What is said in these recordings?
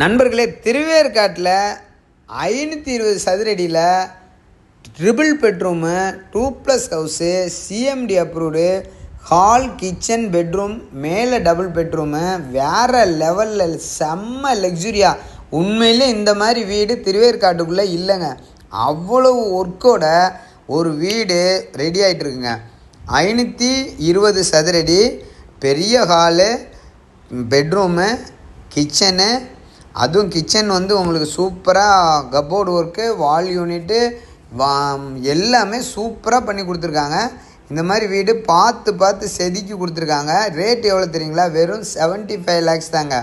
நண்பர்களே, திருவேற்காட்டில் 520 சதுரடியில் triple bedroom 2+ house, CMD approved, hall, kitchen, bedroom, மேலே டபுள் பெட்ரூமு, வேறு லெவலில் செம்ம லக்ஸுரியாக. உண்மையிலே இந்த மாதிரி வீடு திருவேற்காட்டுக்குள்ளே இல்லைங்க. அவ்வளவு ஒர்க்கோட ஒரு வீடு ரெடி ஆகிட்டுருக்குங்க. 520 சதுரடி, பெரிய ஹாலு, பெட்ரூமு, கிச்சனு. அதுவும் கிச்சன் வந்து உங்களுக்கு சூப்பராக கப்போர்டு ஒர்க்கு, வால் யூனிட்டு, எல்லாமே சூப்பராக பண்ணி கொடுத்துருக்காங்க. இந்த மாதிரி வீடு பார்த்து செதுக்கி கொடுத்துருக்காங்க. ரேட் எவ்வளோ தெரியுங்களா? வெறும் 75 lakhs தாங்க.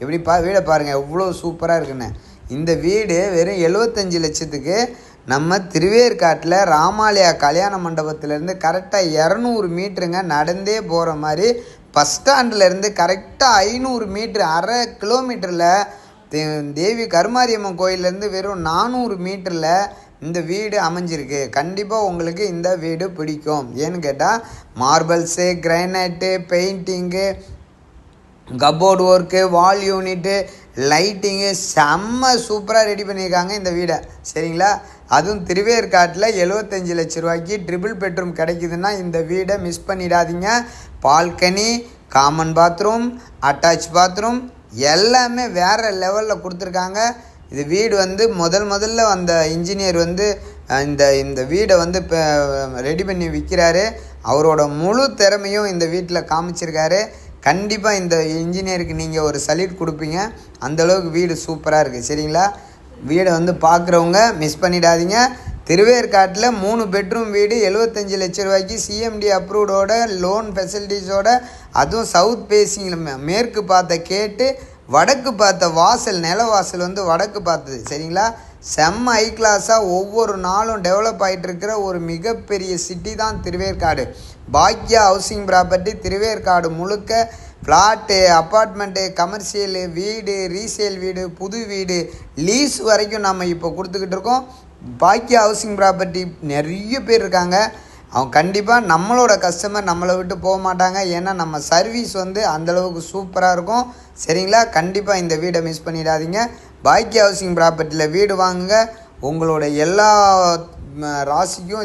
எப்படி வீடை பாருங்கள் எவ்வளோ சூப்பராக இருக்குன்னு. இந்த வீடு வெறும் 75 லட்சத்துக்கு நம்ம திருவேற்காட்டில் ராமாலயா கல்யாண மண்டபத்திலேருந்து கரெக்டாக 200 மீட்டருங்க. நடந்தே போகிற மாதிரி பஸ் ஸ்டாண்ட்லேருந்து கரெக்டாக 500 மீட்ரு, 1/2 கிலோமீட்டரில் தேவி கருமாரியம்மன் கோயிலேருந்து வெறும் 400 மீட்டரில் இந்த வீடு அமைஞ்சிருக்கு. கண்டிப்பாக உங்களுக்கு இந்த வீடு பிடிக்கும். ஏன்னு கேட்டால் marbles, granite, painting, cupboard work, wall unit, lighting செம்ம சூப்பராக ரெடி பண்ணியிருக்காங்க இந்த வீடை. சரிங்களா? அதுவும் திருவேற்காட்டில் 75 லட்ச ரூபாய்க்கு ட்ரிபிள் பெட்ரூம் கிடைக்குதுன்னா இந்த வீடை மிஸ் பண்ணிடாதீங்க. Balcony, common bathroom, attach bathroom எல்லாமே வேறு லெவலில் கொடுத்துருக்காங்க. இது வீடு வந்து முதல்ல அந்த இன்ஜினியர் வந்து இந்த வீடை வந்து இப்போ ரெடி பண்ணி விற்கிறாரு. அவரோட முழு திறமையும் இந்த வீட்டில் காமிச்சிருக்காரு. கண்டிப்பாக இந்த இன்ஜினியருக்கு நீங்கள் ஒரு சல்யூட் கொடுப்பீங்க. அந்தளவுக்கு வீடு சூப்பராக இருக்குது. சரிங்களா? வீடை வந்து பார்க்குறவங்க மிஸ் பண்ணிடாதீங்க. திருவேற்காட்டில் 3 பெட்ரூம் வீடு 75 லட்ச ரூபாய்க்கு சிஎம்டி அப்ரூவ்டோட, லோன் ஃபெசிலிட்டிஸோட, அதுவும் சவுத் பேசிங்கில் மேற்கு பார்த்த கேட்டு, வடக்கு பார்த்த வாசல், நில வாசல் வந்து வடக்கு பார்த்தது. சரிங்களா? செம்ம ஹை கிளாஸாக ஒவ்வொரு நாளும் டெவலப் ஆகிட்டு இருக்கிற ஒரு மிகப்பெரிய சிட்டி தான் திருவேற்காடு. பாக்யா ஹவுசிங் ப்ராப்பர்ட்டி திருவேற்காடு முழுக்க ஃப்ளாட்டு, அப்பார்ட்மெண்ட்டு, கமர்ஷியலு, வீடு, ரீசேல் வீடு, புது வீடு, லீஸ் வரைக்கும் நம்ம இப்போ கொடுத்துக்கிட்டு இருக்கோம். பாக்யா ஹவுசிங் ப்ராப்பர்ட்டி நிறைய பேர் இருக்காங்க. அவங்க கண்டிப்பாக நம்மளோட கஸ்டமர் நம்மளை விட்டு போக மாட்டாங்க. ஏன்னா நம்ம சர்வீஸ் வந்து அந்தளவுக்கு சூப்பராக இருக்கும். சரிங்களா? கண்டிப்பாக இந்த வீடை மிஸ் பண்ணிடாதீங்க. பாக்யா ஹவுசிங் ப்ராப்பர்ட்டியில் வீடு வாங்குங்க. உங்களோட எல்லா ராசிக்கும்